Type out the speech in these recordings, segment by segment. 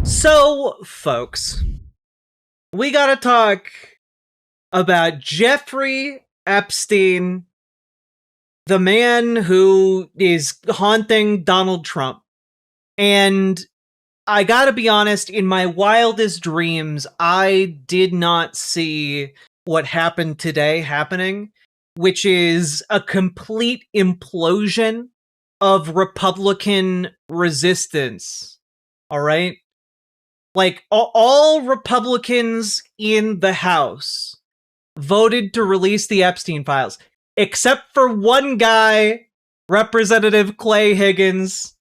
So, folks, we gotta talk about Jeffrey Epstein, the man who is haunting Donald Trump. And I gotta be honest, in my wildest dreams, I did not see what happened today happening, which is a complete implosion of Republican resistance. All right? Like, all Republicans in the House voted to release the Epstein files, except for one guy, Representative Clay Higgins,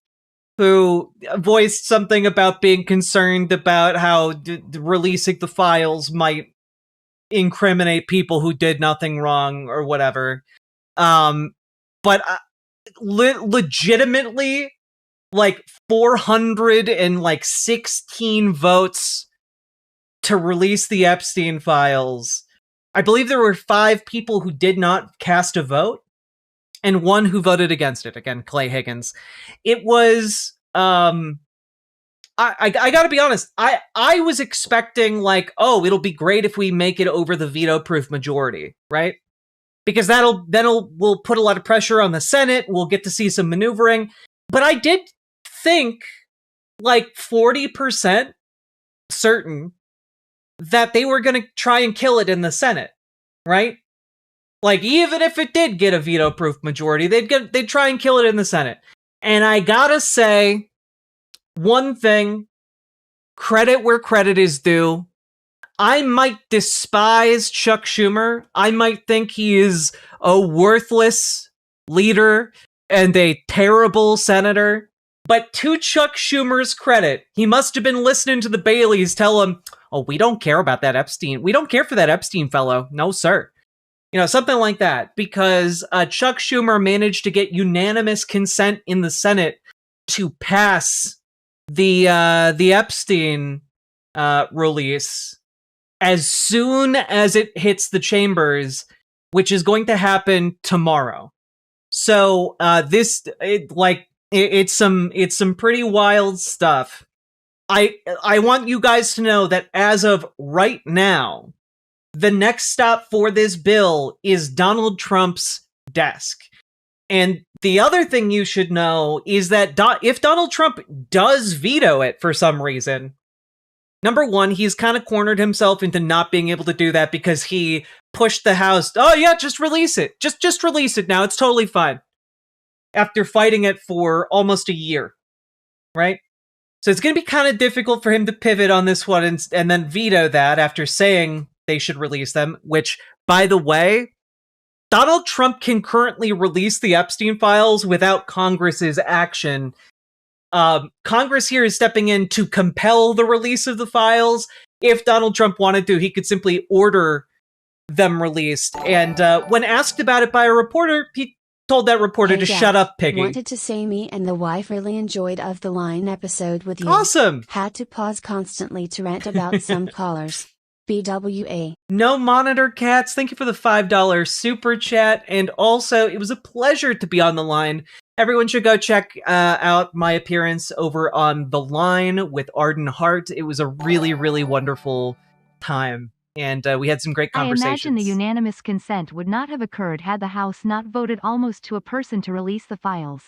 who voiced something about being concerned about how releasing the files might incriminate people who did nothing wrong or whatever. But legitimately, like 416 votes to release the Epstein files. I believe there were 5 people who did not cast a vote, and 1 who voted against it. Again, Clay Higgins. It was, I gotta be honest, I was expecting, like, oh, it'll be great if we make it over the veto-proof majority, right? Because we'll put a lot of pressure on the Senate, we'll get to see some maneuvering. But I did think, like, 40% certain that they were going to try and kill it in the Senate, right? Like, even if it did get a veto-proof majority, they'd try and kill it in the Senate. And I gotta say, one thing, credit where credit is due. I might despise Chuck Schumer. I might think he is a worthless leader and a terrible senator. But to Chuck Schumer's credit, he must have been listening to the Baileys tell him, oh, we don't care about that Epstein. We don't care for that Epstein fellow. No, sir. You know, something like that. Because Chuck Schumer managed to get unanimous consent in the Senate to pass the Epstein release as soon as it hits the chambers, which is going to happen tomorrow. So it's some pretty wild stuff. I want you guys to know that as of right now, the next stop for this bill is Donald Trump's desk. And the other thing you should know is that if Donald Trump does veto it for some reason, number one, he's kind of cornered himself into not being able to do that because he pushed the House. Oh yeah, just release it. Just release it now. It's totally fine. After fighting it for almost a year, right? So it's going to be kind of difficult for him to pivot on this one and then veto that after saying they should release them, which, by the way, Donald Trump can currently release the Epstein files without Congress's action. Congress here is stepping in to compel the release of the files. If Donald Trump wanted to, he could simply order them released. And when asked about it by a reporter, he told that reporter to shut up, Piggy. Wanted to say me and the wife really enjoyed Of the Line episode with you. Awesome! Had to pause constantly to rant about some callers. BWA. No Monitor Cats, thank you for the $5 super chat. And also, it was a pleasure to be on the line. Everyone should go check out my appearance over on The Line with Arden Hart. It was a really, really wonderful time. And we had some great conversations. I imagine the unanimous consent would not have occurred had the House not voted almost to a person to release the files.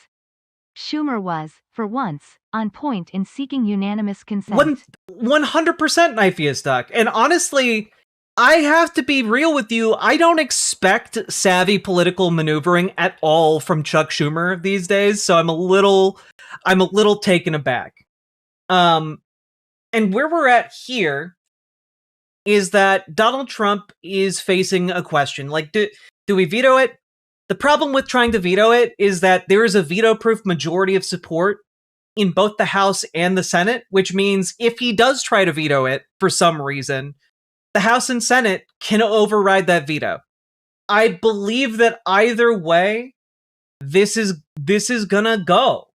Schumer was, for once, on point in seeking unanimous consent. 100% Knifey Duck. And honestly, I have to be real with you. I don't expect savvy political maneuvering at all from Chuck Schumer these days. So I'm a little taken aback. And where we're at here is that Donald Trump is facing a question. Like, do we veto it? The problem with trying to veto it is that there is a veto-proof majority of support in both the House and the Senate, which means if he does try to veto it for some reason, the House and Senate can override that veto. I believe that either way, this is gonna go.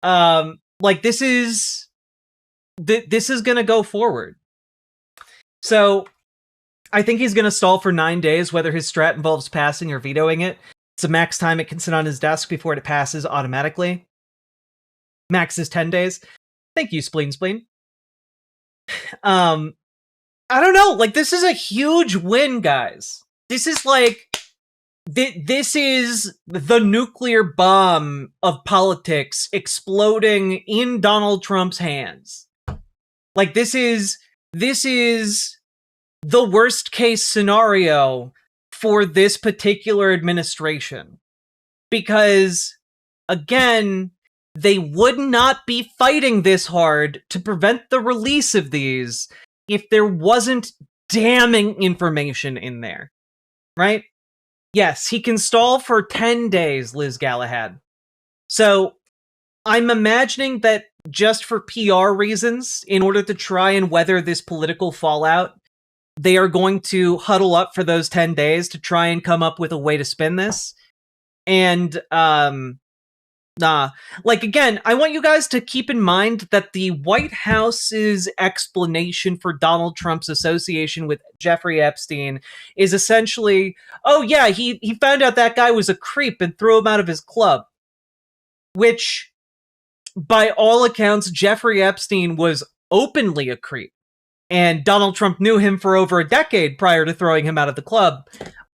This is gonna go forward. So, I think he's gonna stall for 9 days, whether his strat involves passing or vetoing it. It's a max time it can sit on his desk before it passes automatically. Max is 10 days. Thank you, Spleen. I don't know, like, this is a huge win, guys. This is like, this is the nuclear bomb of politics exploding in Donald Trump's hands. Like, this is the worst case scenario for this particular administration. Because, again, they would not be fighting this hard to prevent the release of these if there wasn't damning information in there. Right? Yes, he can stall for 10 days, Liz Galahad. So, I'm imagining that just for PR reasons, in order to try and weather this political fallout, they are going to huddle up for those 10 days to try and come up with a way to spin this. And, like, again, I want you guys to keep in mind that the White House's explanation for Donald Trump's association with Jeffrey Epstein is essentially, oh yeah, he found out that guy was a creep and threw him out of his club. Which, by all accounts, Jeffrey Epstein was openly a creep. And Donald Trump knew him for over a decade prior to throwing him out of the club.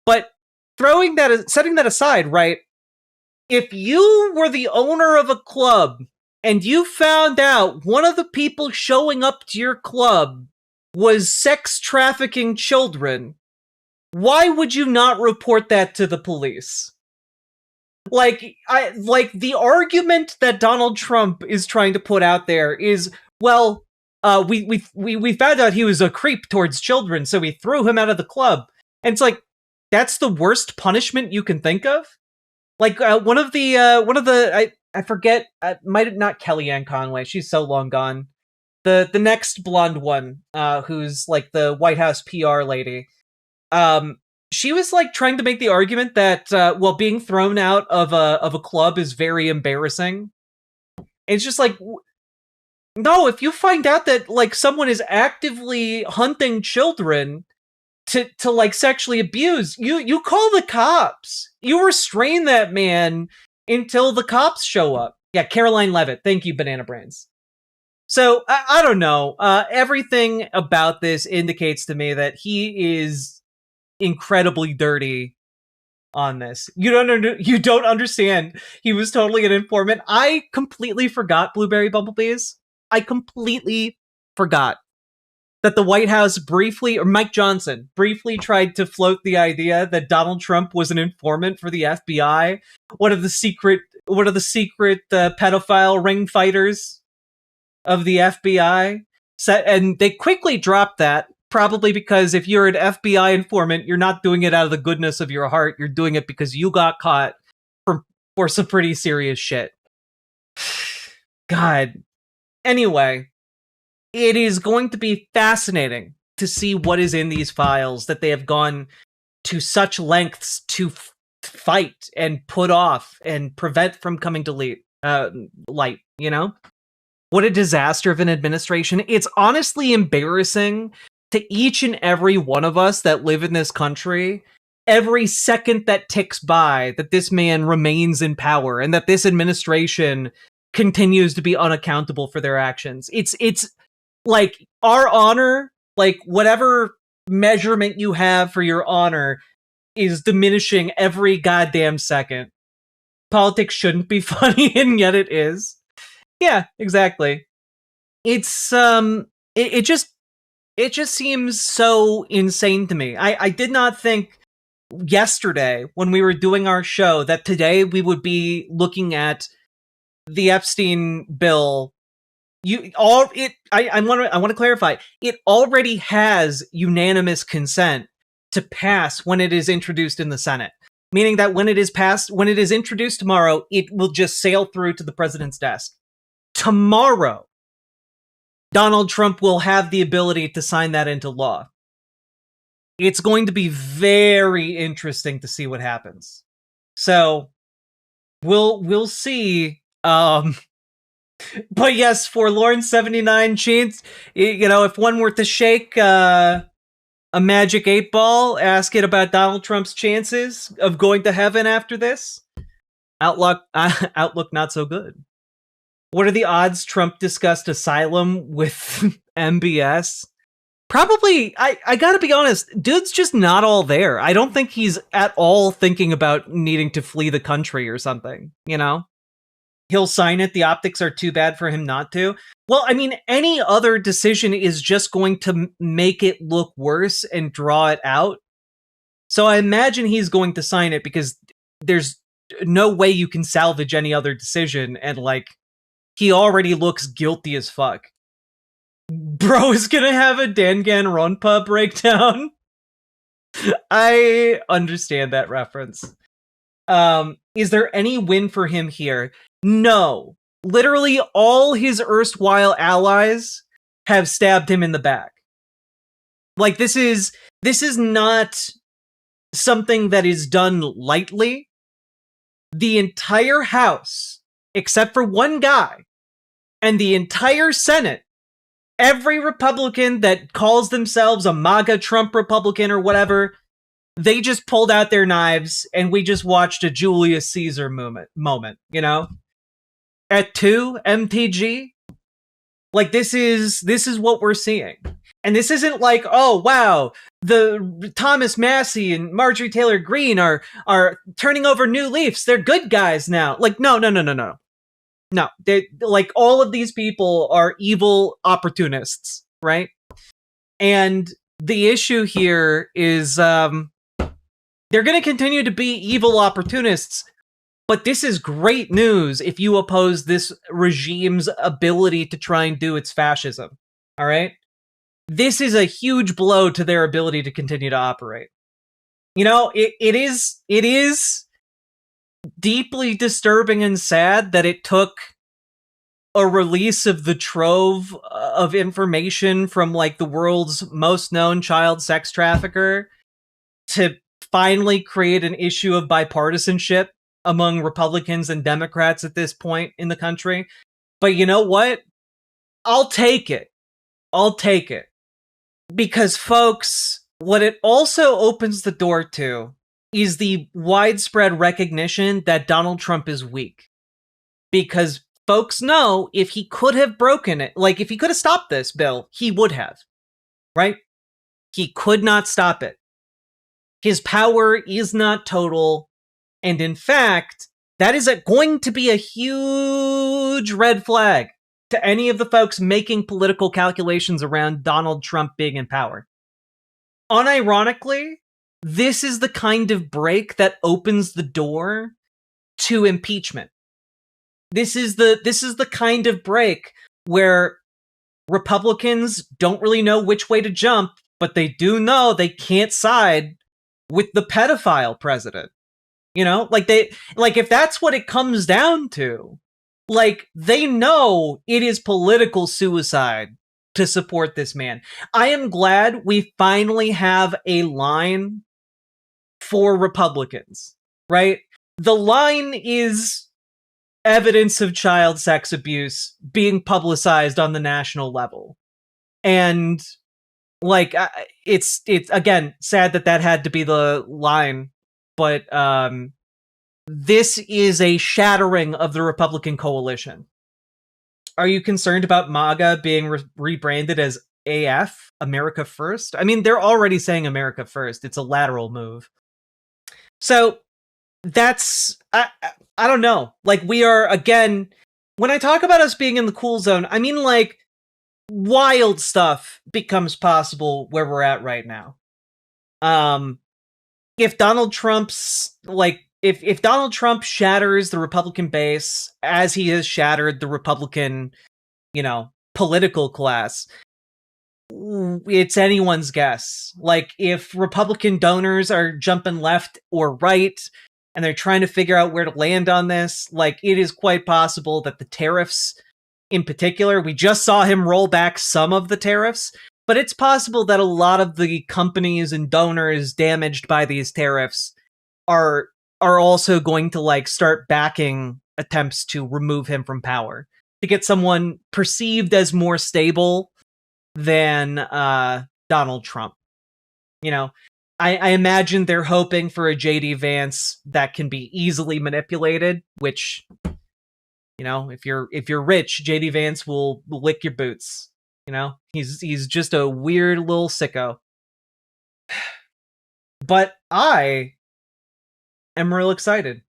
But setting that aside, right? If you were the owner of a club and you found out one of the people showing up to your club was sex trafficking children, why would you not report that to the police? Like, the argument that Donald Trump is trying to put out there is, well, we found out he was a creep towards children, so we threw him out of the club. And it's like, that's the worst punishment you can think of? Like, one of the I forget, might not Kellyanne Conway, she's so long gone. The next blonde one, who's like the White House PR lady, she was like trying to make the argument that, well, being thrown out of a club is very embarrassing. It's just like, no, if you find out that like someone is actively hunting children to like sexually abuse, you call the cops. You restrain that man until the cops show up. Yeah, Caroline Levitt. Thank you, Banana Brains. So, I don't know. Everything about this indicates to me that he is incredibly dirty on this. You don't understand. He was totally an informant. I completely forgot Blueberry Bumblebees. I completely forgot that the White House Mike Johnson briefly tried to float the idea that Donald Trump was an informant for the FBI, one of the secret pedophile ring fighters of the FBI. And they quickly dropped that, probably because if you're an FBI informant, you're not doing it out of the goodness of your heart. You're doing it because you got caught for some pretty serious shit. God. Anyway, it is going to be fascinating to see what is in these files that they have gone to such lengths to fight and put off and prevent from coming to light, you know? What a disaster of an administration. It's honestly embarrassing to each and every one of us that live in this country, every second that ticks by, that this man remains in power and that this administration continues to be unaccountable for their actions. It's like, our honor, like, whatever measurement you have for your honor is diminishing every goddamn second. Politics shouldn't be funny, and yet it is. Yeah, exactly. It's, it just seems so insane to me. I did not think yesterday, when we were doing our show, that today we would be looking at the Epstein bill. I want to clarify. It already has unanimous consent to pass when it is introduced in the Senate. Meaning that when it is introduced tomorrow, it will just sail through to the president's desk. Tomorrow, Donald Trump will have the ability to sign that into law. It's going to be very interesting to see what happens. So, we'll see. But yes, Forlorn 79 chance, you know, if one were to shake a magic 8-ball, ask it about Donald Trump's chances of going to heaven after this, outlook not so good. What are the odds Trump discussed asylum with MBS? Probably, I gotta be honest, dude's just not all there. I don't think he's at all thinking about needing to flee the country or something, you know? He'll sign it, the optics are too bad for him not to. Well, I mean, any other decision is just going to make it look worse and draw it out. So I imagine he's going to sign it because there's no way you can salvage any other decision, and, like, he already looks guilty as fuck. Bro is gonna have a Danganronpa breakdown. I understand that reference. Is there any win for him here? No. Literally all his erstwhile allies have stabbed him in the back. Like, this is not something that is done lightly. The entire House, except for one guy, and the entire Senate, every Republican that calls themselves a MAGA Trump Republican or whatever, they just pulled out their knives and we just watched a Julius Caesar moment, you know? At 2 MTG, like, this is what we're seeing. And this isn't like, oh wow, the Thomas Massey and Marjorie Taylor Greene are turning over new leaves. They're good guys now. Like, no. No, they, like, all of these people are evil opportunists, right? And the issue here is they're going to continue to be evil opportunists, but this is great news if you oppose this regime's ability to try and do its fascism, all right? This is a huge blow to their ability to continue to operate. You know, it is deeply disturbing and sad that it took a release of the trove of information from, like, the world's most known child sex trafficker to finally create an issue of bipartisanship among Republicans and Democrats at this point in the country. But you know what? I'll take it. Because, folks, what it also opens the door to is the widespread recognition that Donald Trump is weak. Because folks know if he could have broken it, like, if he could have stopped this bill, he would have, right? He could not stop it. His power is not total, and in fact, that is going to be a huge red flag to any of the folks making political calculations around Donald Trump being in power. Unironically, this is the kind of break that opens the door to impeachment. This is the kind of break where Republicans don't really know which way to jump, but they do know they can't side with the pedophile president. You know, like, if that's what it comes down to, like, they know it is political suicide to support this man. I am glad we finally have a line for Republicans, right? The line is evidence of child sex abuse being publicized on the national level. And, like, it's again sad that had to be the line, but this is a shattering of the Republican coalition. Are you concerned about MAGA being rebranded as AF, America First? I mean, they're already saying America First. It's a lateral move. So that's, I don't know. Like, we are, again, when I talk about us being in the cool zone, I mean, like, wild stuff becomes possible where we're at right now. If Donald Trump's, like, if Donald Trump shatters the Republican base as he has shattered the Republican, you know, political class, it's anyone's guess. Like, if Republican donors are jumping left or right and they're trying to figure out where to land on this, like, it is quite possible that the tariffs in particular, we just saw him roll back some of the tariffs, but it's possible that a lot of the companies and donors damaged by these tariffs are also going to, like, start backing attempts to remove him from power, to get someone perceived as more stable than Donald Trump. You know, I imagine they're hoping for a JD Vance that can be easily manipulated, which You know, if you're rich, JD Vance will lick your boots. You know, he's just a weird little sicko. But I am real excited.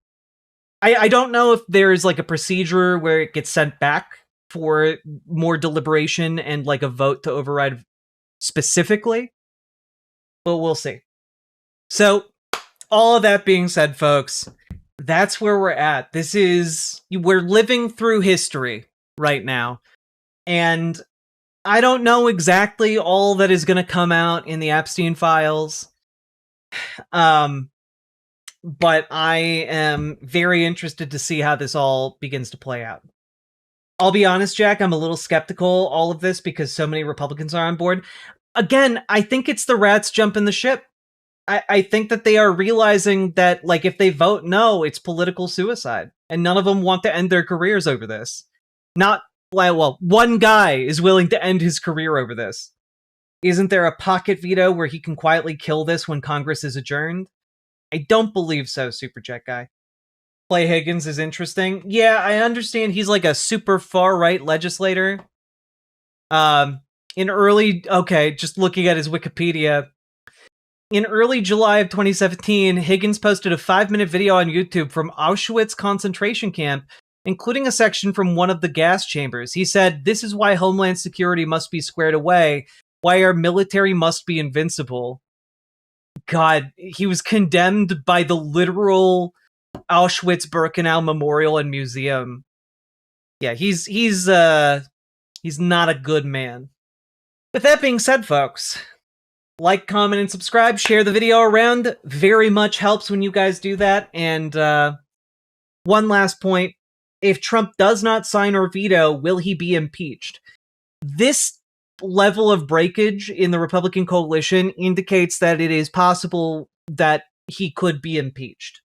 I don't know if there's like a procedure where it gets sent back for more deliberation and like a vote to override specifically, but we'll see. So, all of that being said, folks, that's where we're at. We're living through history right now. And I don't know exactly all that is going to come out in the Epstein files. But I am very interested to see how this all begins to play out. I'll be honest, Jack, I'm a little skeptical all of this because so many Republicans are on board. Again, I think it's the rats jumping the ship. I think that they are realizing that, like, if they vote no, it's political suicide. And none of them want to end their careers over this. Well, one guy is willing to end his career over this. Isn't there a pocket veto where he can quietly kill this when Congress is adjourned? I don't believe so, Superjet Guy. Clay Higgins is interesting. Yeah, I understand he's like a super far-right legislator. Just looking at his Wikipedia. In early July of 2017, Higgins posted a 5-minute video on YouTube from Auschwitz concentration camp, including a section from one of the gas chambers. He said, "This is why Homeland Security must be squared away, why our military must be invincible." God, he was condemned by the literal Auschwitz-Birkenau Memorial and Museum. Yeah, he's not a good man. With that being said, folks, like, comment, and subscribe. Share the video around. Very much helps when you guys do that. And one last point. If Trump does not sign or veto, will he be impeached? This level of breakage in the Republican coalition indicates that it is possible that he could be impeached.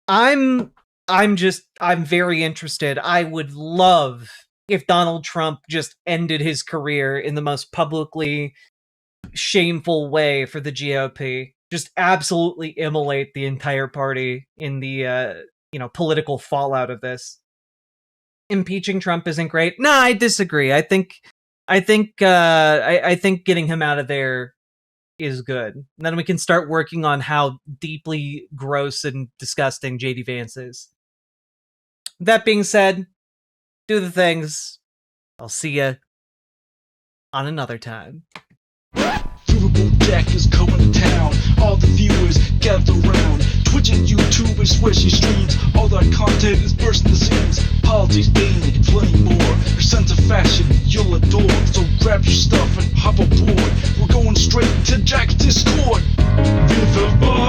I'm very interested. I would love if Donald Trump just ended his career in the most publicly shameful way for the GOP. Just absolutely immolate the entire party in the political fallout of this. Impeaching Trump isn't great. No, I disagree. I think getting him out of there is good. And then we can start working on how deeply gross and disgusting JD Vance is. That being said, do the things. I'll see you on another time. Riverboat Jack is coming to town. All the viewers gather around. Twitch and YouTube and swishy streams. All that content is bursting the seams. Politics, gaming, and plenty more. Your sense of fashion you'll adore. So grab your stuff and hop aboard. We're going straight to Jack's Discord. Riverboat.